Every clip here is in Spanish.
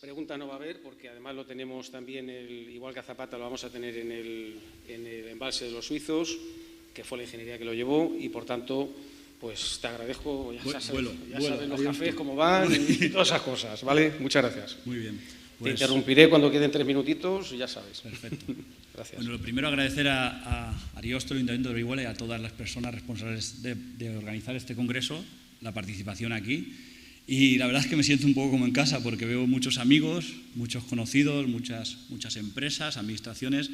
Pregunta no va a haber, porque además lo tenemos también, igual que a Zapata, lo vamos a tener en el embalse de los suizos, que fue la ingeniería que lo llevó, y por tanto, pues te agradezco, ya sabes los cafés cómo van y todas esas cosas, ¿vale? Muchas gracias. Muy bien. Te interrumpiré cuando queden 3 minutitos, ya sabes. Perfecto. Gracias. Bueno, lo primero agradecer a Ariosto, el Ayuntamiento de Orihuela y a todas las personas responsables de organizar este congreso, la participación aquí. Y la verdad es que me siento un poco como en casa porque veo muchos amigos, muchos conocidos, muchas empresas, administraciones.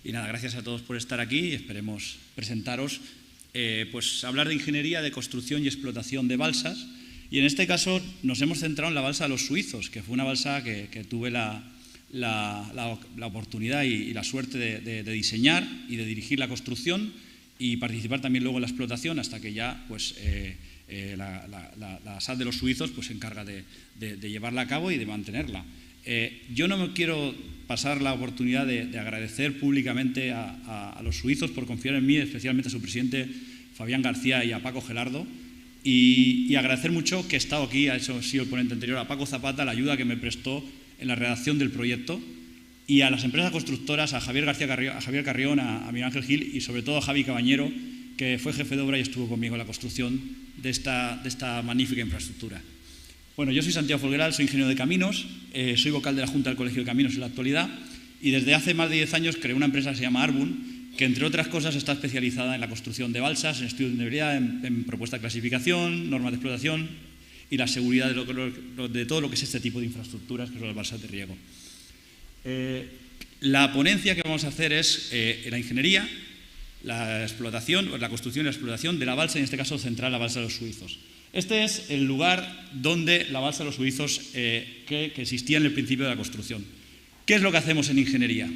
Y nada, gracias a todos por estar aquí y esperemos presentaros, pues hablar de ingeniería, de construcción y explotación de balsas. Y en este caso nos hemos centrado en la balsa de los suizos, que fue una balsa que tuve la oportunidad y la suerte de diseñar y de dirigir la construcción y participar también luego en la explotación hasta que ya pues, la SAD de los suizos pues, se encarga de llevarla a cabo y de mantenerla. Yo no me quiero pasar la oportunidad de agradecer públicamente a los suizos por confiar en mí, especialmente a su presidente Fabián García y a Paco Gelardo, y agradecer mucho que he estado aquí, ha sido el ponente anterior, a Paco Zapata, la ayuda que me prestó en la redacción del proyecto, y a las empresas constructoras, a Javier Carrión, a Miguel Ángel Gil y sobre todo a Javi Cabañero, que fue jefe de obra y estuvo conmigo en la construcción de esta magnífica infraestructura. Bueno, yo soy Santiago Folgueral, soy ingeniero de caminos, soy vocal de la Junta del Colegio de Caminos en la actualidad y desde hace más de 10 años creé una empresa que se llama Arbun, que entre otras cosas está especializada en la construcción de balsas, en estudios de integridad, en propuesta de clasificación, normas de explotación y la seguridad de todo lo que es este tipo de infraestructuras, que son las balsas de riego. La ponencia que vamos a hacer es la ingeniería, la explotación, la construcción y la explotación de la balsa, en este caso central la balsa de los suizos. Este es el lugar donde la balsa de los suizos que existía en el principio de la construcción. ¿Qué es lo que hacemos en ingeniería?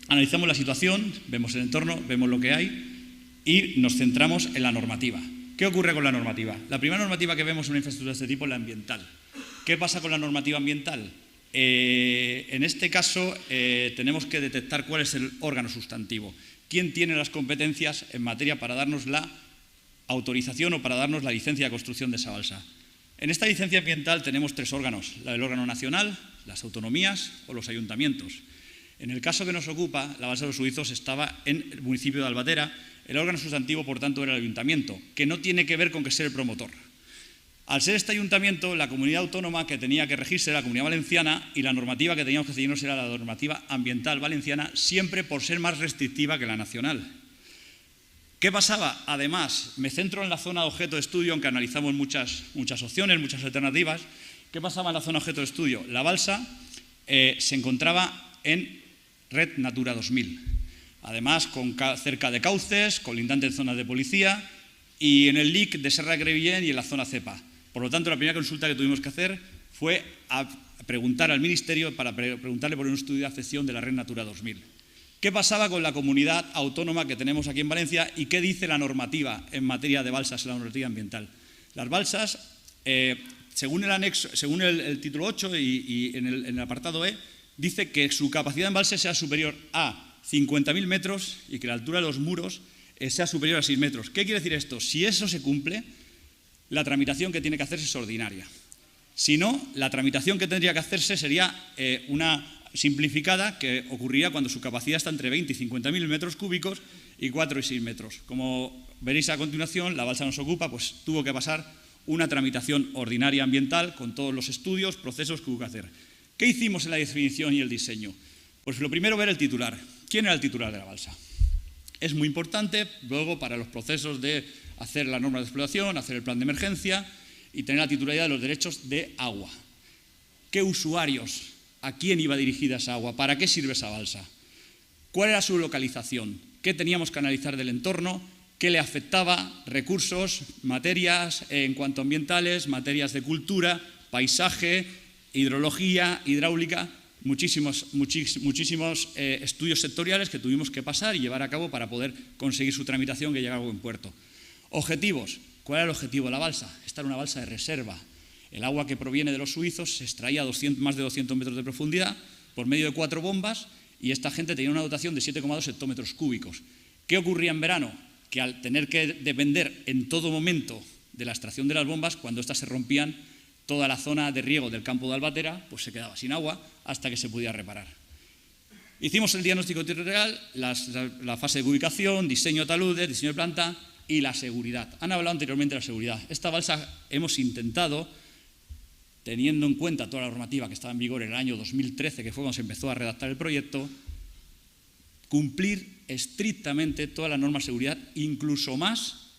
Analizamos la situación, vemos el entorno, vemos lo que hay y nos centramos en la normativa. ¿Qué ocurre con la normativa? La primera normativa que vemos en una infraestructura de este tipo es la ambiental. ¿Qué pasa con la normativa ambiental? En este caso tenemos que detectar cuál es el órgano sustantivo. ¿Quién tiene las competencias en materia para darnos la autorización o para darnos la licencia de construcción de esa balsa? En esta licencia ambiental tenemos 3 órganos, la del órgano nacional, las autonomías o los ayuntamientos. En el caso que nos ocupa, la balsa de los suizos estaba en el municipio de Albatera, el órgano sustantivo, por tanto, era el ayuntamiento, que no tiene que ver con que sea el promotor. Al ser este ayuntamiento, la comunidad autónoma que tenía que regirse era la Comunidad Valenciana y la normativa que teníamos que seguirnos era la normativa ambiental valenciana, siempre por ser más restrictiva que la nacional. ¿Qué pasaba? Además, me centro en la zona de objeto de estudio, aunque analizamos muchas opciones, muchas alternativas. ¿Qué pasaba en la zona objeto de estudio? La balsa se encontraba en Red Natura 2000. Además, cerca de cauces, colindante en zonas de policía y en el LIC de Serra de Crevillent y en la zona CEPA. Por lo tanto, la primera consulta que tuvimos que hacer fue a preguntar al Ministerio para preguntarle por un estudio de afección de la Red Natura 2000. ¿Qué pasaba con la comunidad autónoma que tenemos aquí en Valencia y qué dice la normativa en materia de balsas, la normativa ambiental? Las balsas, según el anexo, según el título 8 y en el apartado E, dice que su capacidad de embalse sea superior a 50.000 metros y que la altura de los muros sea superior a 6 metros. ¿Qué quiere decir esto? Si eso se cumple, la tramitación que tiene que hacerse es ordinaria. Si no, la tramitación que tendría que hacerse sería una simplificada que ocurriría cuando su capacidad está entre 20 y 50.000 metros cúbicos y 4 y 6 metros. Como veréis a continuación, la balsa nos ocupa, pues tuvo que pasar una tramitación ordinaria ambiental con todos los estudios, procesos que hubo que hacer. ¿Qué hicimos en la definición y el diseño? Pues lo primero, ver el titular. ¿Quién era el titular de la balsa? Es muy importante luego para los procesos de hacer la norma de explotación, hacer el plan de emergencia y tener la titularidad de los derechos de agua. ¿Qué usuarios? ¿A quién iba dirigida esa agua? ¿Para qué sirve esa balsa? ¿Cuál era su localización? ¿Qué teníamos que analizar del entorno? ¿Qué le afectaba? Recursos, materias en cuanto a ambientales, materias de cultura, paisaje, hidrología, hidráulica, muchísimos estudios sectoriales que tuvimos que pasar y llevar a cabo para poder conseguir su tramitación que llegara a buen puerto. Objetivos. ¿Cuál era el objetivo de la balsa? Esta era una balsa de reserva. El agua que proviene de los suizos se extraía a más de 200 metros de profundidad por medio de 4 bombas y esta gente tenía una dotación de 7,2 hectómetros cúbicos. ¿Qué ocurría en verano? Que al tener que depender en todo momento de la extracción de las bombas, cuando éstas se rompían, toda la zona de riego del campo de Albatera pues se quedaba sin agua hasta que se podía reparar. Hicimos el diagnóstico territorial, la fase de ubicación, diseño de taludes, diseño de planta y la seguridad. Han hablado anteriormente de la seguridad. Esta balsa hemos intentado, teniendo en cuenta toda la normativa que estaba en vigor en el año 2013, que fue cuando se empezó a redactar el proyecto, cumplir estrictamente todas las normas de seguridad, incluso más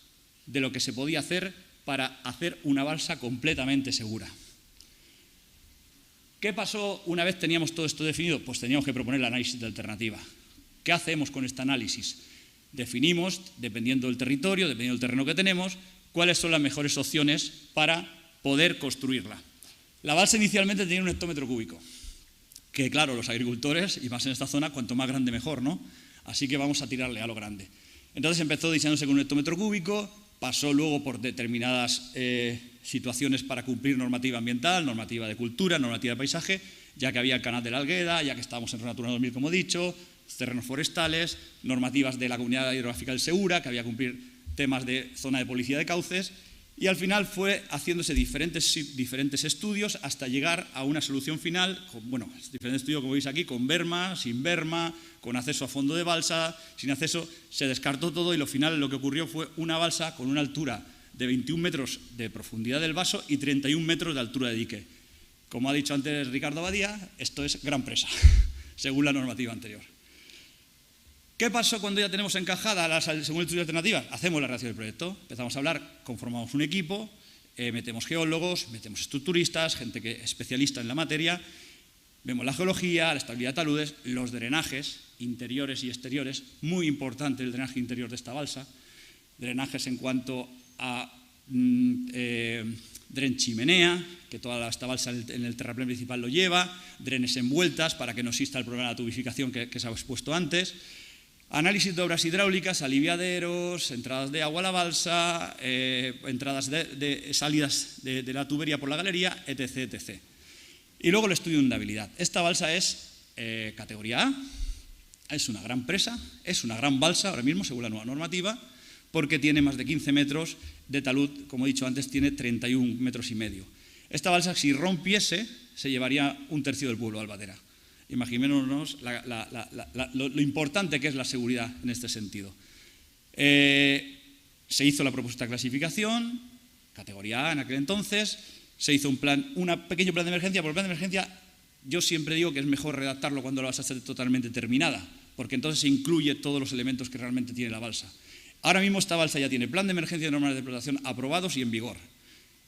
de lo que se podía hacer para hacer una balsa completamente segura. ¿Qué pasó una vez teníamos todo esto definido? Pues teníamos que proponer el análisis de alternativa. ¿Qué hacemos con este análisis? Definimos, dependiendo del territorio, dependiendo del terreno que tenemos, cuáles son las mejores opciones para poder construirla. La balsa inicialmente tenía 1 hectómetro cúbico, que claro, los agricultores, y más en esta zona, cuanto más grande mejor, ¿no? Así que vamos a tirarle a lo grande. Entonces empezó diseñándose con 1 hectómetro cúbico, pasó luego por determinadas situaciones para cumplir normativa ambiental, normativa de cultura, normativa de paisaje, ya que había el canal de la Algueda, ya que estábamos en Natura 2000, como he dicho, terrenos forestales, normativas de la Comunidad Hidrográfica del Segura, que había que cumplir temas de zona de policía de cauces, y al final fue haciéndose diferentes estudios hasta llegar a una solución final, bueno, diferentes estudios como veis aquí, con berma, sin berma, con acceso a fondo de balsa, sin acceso, se descartó todo y lo final lo que ocurrió fue una balsa con una altura de 21 metros de profundidad del vaso y 31 metros de altura de dique. Como ha dicho antes Ricardo Abadía, esto es gran presa, según la normativa anterior. ¿Qué pasó cuando ya tenemos encajada la según el estudio alternativa? Hacemos la redacción del proyecto, empezamos a hablar, conformamos un equipo, metemos geólogos, metemos estructuristas, gente que especialista en la materia, vemos la geología, la estabilidad de taludes, los drenajes interiores y exteriores, muy importante el drenaje interior de esta balsa, drenajes en cuanto a dren chimenea, que toda esta balsa en el terraplén principal lo lleva, drenes envueltas para que no exista el problema de la tubificación que se ha expuesto antes. Análisis de obras hidráulicas, aliviaderos, entradas de agua a la balsa, entradas de salidas de la tubería por la galería, etc., etc. Y luego el estudio de inundabilidad. Esta balsa es categoría A, es una gran presa, es una gran balsa ahora mismo, según la nueva normativa, porque tiene más de 15 metros de talud, como he dicho antes, tiene 31 metros y medio. Esta balsa, si rompiese, se llevaría 1/3 del pueblo de Albatera. Imaginémonos lo importante que es la seguridad en este sentido. Se hizo la propuesta de clasificación, categoría A en aquel entonces, se hizo un pequeño plan de emergencia. Por el plan de emergencia yo siempre digo que es mejor redactarlo cuando la balsa esté totalmente terminada, porque entonces se incluye todos los elementos que realmente tiene la balsa. Ahora mismo esta balsa ya tiene plan de emergencia y normas de explotación aprobados y en vigor.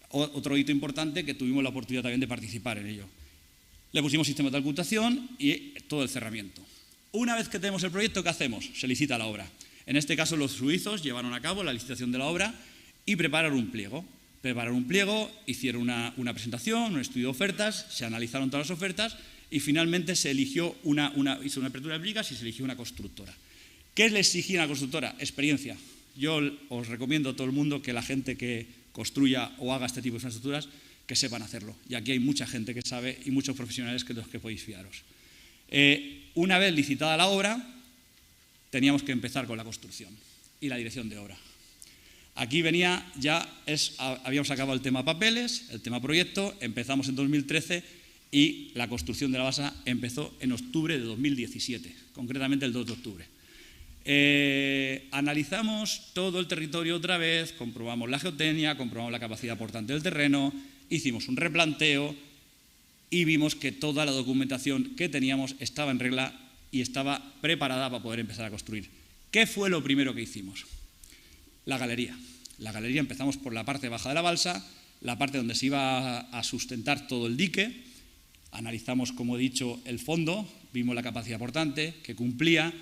Otro hito importante que tuvimos la oportunidad también de participar en ello. Le pusimos sistemas de ocultación y todo el cerramiento. Una vez que tenemos el proyecto, ¿qué hacemos? Se licita la obra. En este caso, los suizos llevaron a cabo la licitación de la obra y prepararon un pliego. Hicieron una presentación, un estudio de ofertas, se analizaron todas las ofertas y finalmente se eligió hizo una apertura de plicas y se eligió una constructora. ¿Qué le exigía a la constructora? Experiencia. Yo os recomiendo a todo el mundo que la gente que construya o haga este tipo de infraestructuras que sepan hacerlo. Y aquí hay mucha gente que sabe y muchos profesionales de los que podéis fiaros. Una vez licitada la obra, teníamos que empezar con la construcción y la dirección de obra. Aquí habíamos acabado el tema papeles, el tema proyecto, empezamos en 2013 y la construcción de la balsa empezó en octubre de 2017, concretamente el 2 de octubre. Analizamos todo el territorio otra vez, comprobamos la geotecnia, comprobamos la capacidad aportante del terreno, hicimos un replanteo y vimos que toda la documentación que teníamos estaba en regla y estaba preparada para poder empezar a construir. ¿Qué fue lo primero que hicimos? La galería. La galería empezamos por la parte baja de la balsa, la parte donde se iba a sustentar todo el dique. Analizamos, como he dicho, el fondo, vimos la capacidad aportante, que cumplía.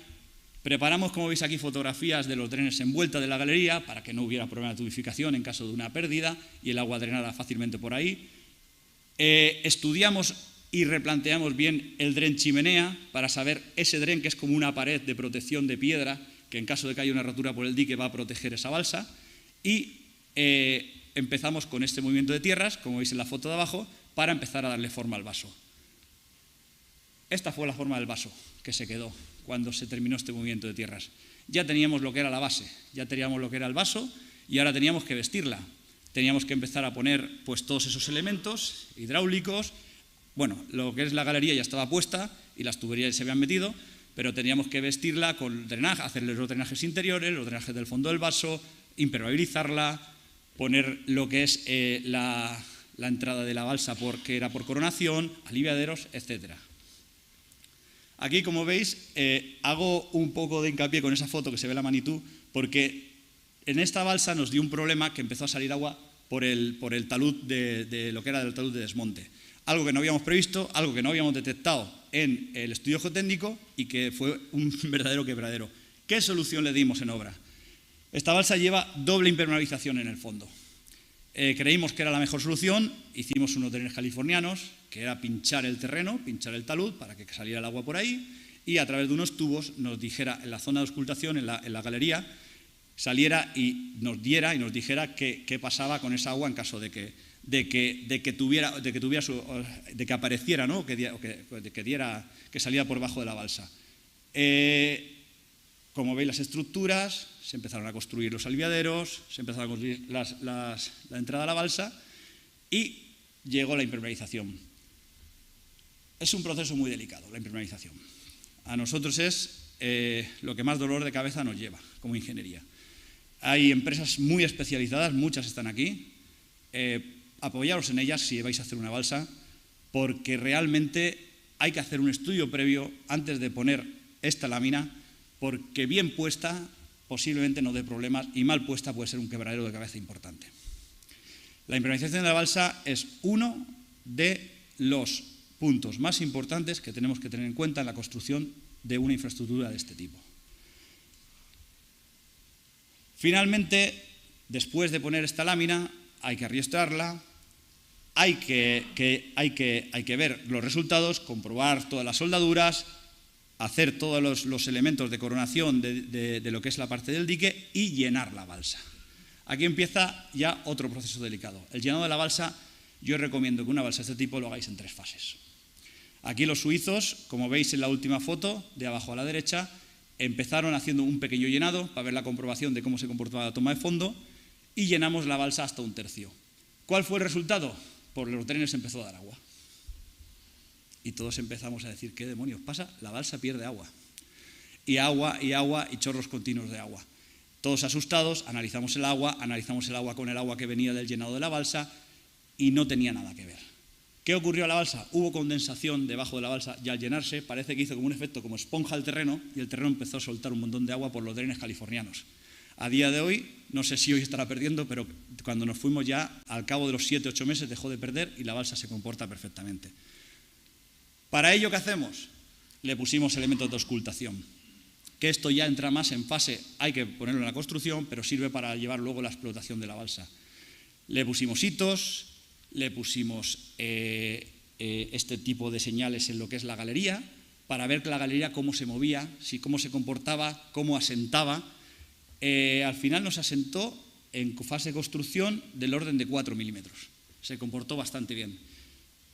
Preparamos, como veis aquí, fotografías de los drenes envuelta de la galería para que no hubiera problema de tubificación en caso de una pérdida y el agua drenara fácilmente por ahí. Estudiamos y replanteamos bien el dren chimenea para saber ese dren que es como una pared de protección de piedra que en caso de que haya una rotura por el dique va a proteger esa balsa. Y empezamos con este movimiento de tierras, como veis en la foto de abajo, para empezar a darle forma al vaso. Esta fue la forma del vaso que se quedó cuando se terminó este movimiento de tierras. Ya teníamos lo que era la base, ya teníamos lo que era el vaso y ahora teníamos que vestirla. teníamos que empezar a poner pues, todos esos elementos hidráulicos. Bueno, lo que es la galería ya estaba puesta y las tuberías se habían metido, pero teníamos que vestirla con drenaje, hacerle los drenajes interiores, los drenajes del fondo del vaso, impermeabilizarla, poner lo que es la entrada de la balsa porque era por coronación, aliviaderos, etc. Aquí, como veis, hago un poco de hincapié con esa foto que se ve la magnitud, porque en esta balsa nos dio un problema que empezó a salir agua por el talud de lo que era el talud de desmonte. Algo que no habíamos previsto, algo que no habíamos detectado en el estudio geotécnico y que fue un verdadero quebradero. ¿Qué solución le dimos en obra? Esta balsa lleva doble impermeabilización en el fondo. Creímos que era la mejor solución, hicimos unos drenes californianos, que era pinchar el terreno, pinchar el talud para que saliera el agua por ahí y a través de unos tubos nos dijera en la zona de auscultación, en la galería, saliera y nos diera y nos dijera qué pasaba con esa agua en caso de que apareciera, ¿no? que saliera por debajo de la balsa. Como veis, las estructuras, se empezaron a construir los aliviaderos, se empezaron a construir la entrada a la balsa y llegó la impermeabilización. Es un proceso muy delicado, la impermeabilización. A nosotros es lo que más dolor de cabeza nos lleva como ingeniería. Hay empresas muy especializadas, muchas están aquí. Apoyaros en ellas si vais a hacer una balsa, porque realmente hay que hacer un estudio previo antes de poner esta lámina, porque bien puesta posiblemente no dé problemas y mal puesta puede ser un quebradero de cabeza importante. La impermeabilización de la balsa es uno de los puntos más importantes que tenemos que tener en cuenta en la construcción de una infraestructura de este tipo. Finalmente, después de poner esta lámina, hay que ariestrarla, hay que ver los resultados, comprobar todas las soldaduras, hacer todos los elementos de coronación de lo que es la parte del dique y llenar la balsa. Aquí empieza ya otro proceso delicado. El llenado de la balsa, yo recomiendo que una balsa de este tipo lo hagáis en 3 fases. Aquí los suizos, como veis en la última foto, de abajo a la derecha, empezaron haciendo un pequeño llenado para ver la comprobación de cómo se comportaba la toma de fondo y llenamos la balsa hasta 1/3. ¿Cuál fue el resultado? Por los drenes empezó a dar agua. Y todos empezamos a decir, ¿qué demonios pasa? La balsa pierde agua. Y agua, y agua, y chorros continuos de agua. Todos asustados, analizamos el agua con el agua que venía del llenado de la balsa y no tenía nada que ver. ¿Qué ocurrió a la balsa? Hubo condensación debajo de la balsa y al llenarse parece que hizo como un efecto como esponja el terreno y el terreno empezó a soltar un montón de agua por los drenes californianos. A día de hoy, no sé si hoy estará perdiendo, pero cuando nos fuimos ya, al cabo de los 7 o 8 meses dejó de perder y la balsa se comporta perfectamente. Para ello, ¿qué hacemos? Le pusimos elementos de auscultación, que esto ya entra más en fase, hay que ponerlo en la construcción, pero sirve para llevar luego la explotación de la balsa. Le pusimos hitos, le pusimos este tipo de señales en lo que es la galería, para ver que la galería cómo se movía, cómo se comportaba, cómo asentaba. Al final nos asentó en fase de construcción del orden de 4 milímetros. Se comportó bastante bien.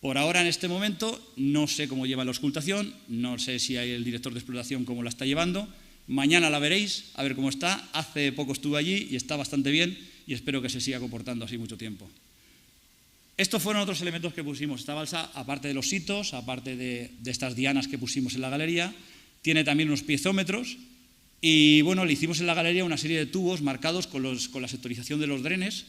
Por ahora, en este momento, no sé cómo lleva la auscultación, no sé si hay el director de explotación cómo la está llevando. Mañana la veréis, a ver cómo está. Hace poco estuve allí y está bastante bien y espero que se siga comportando así mucho tiempo. Estos fueron otros elementos que pusimos. Esta balsa, aparte de los hitos, aparte de estas dianas que pusimos en la galería, tiene también unos piezómetros y bueno, le hicimos en la galería una serie de tubos marcados con la sectorización de los drenes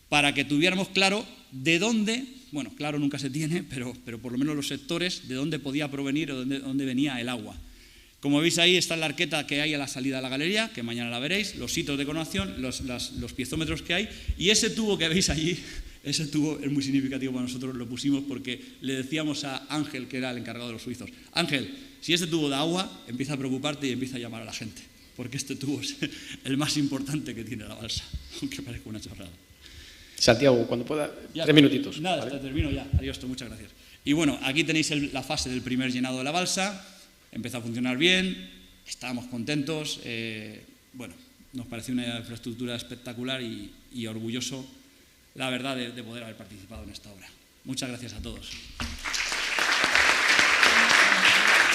para que tuviéramos claro de dónde, bueno, claro nunca se tiene, pero por lo menos los sectores de dónde podía provenir o de dónde venía el agua. Como veis ahí está la arqueta que hay a la salida de la galería, que mañana la veréis, los hitos de coronación, los piezómetros que hay y ese tubo que veis allí, ese tubo es muy significativo para nosotros, lo pusimos porque le decíamos a Ángel, que era el encargado de los suizos, Ángel, si este tubo da agua, empieza a preocuparte y empieza a llamar a la gente, porque este tubo es el más importante que tiene la balsa, aunque parezca una chorrada. Santiago, cuando pueda, ya, 3 minutitos. Nada, ¿vale? Termino ya. Adiós, muchas gracias. Y bueno, aquí tenéis la fase del primer llenado de la balsa. Empezó a funcionar bien, estábamos contentos. Bueno, nos pareció una infraestructura espectacular y orgulloso, la verdad, de poder haber participado en esta obra. Muchas gracias a todos.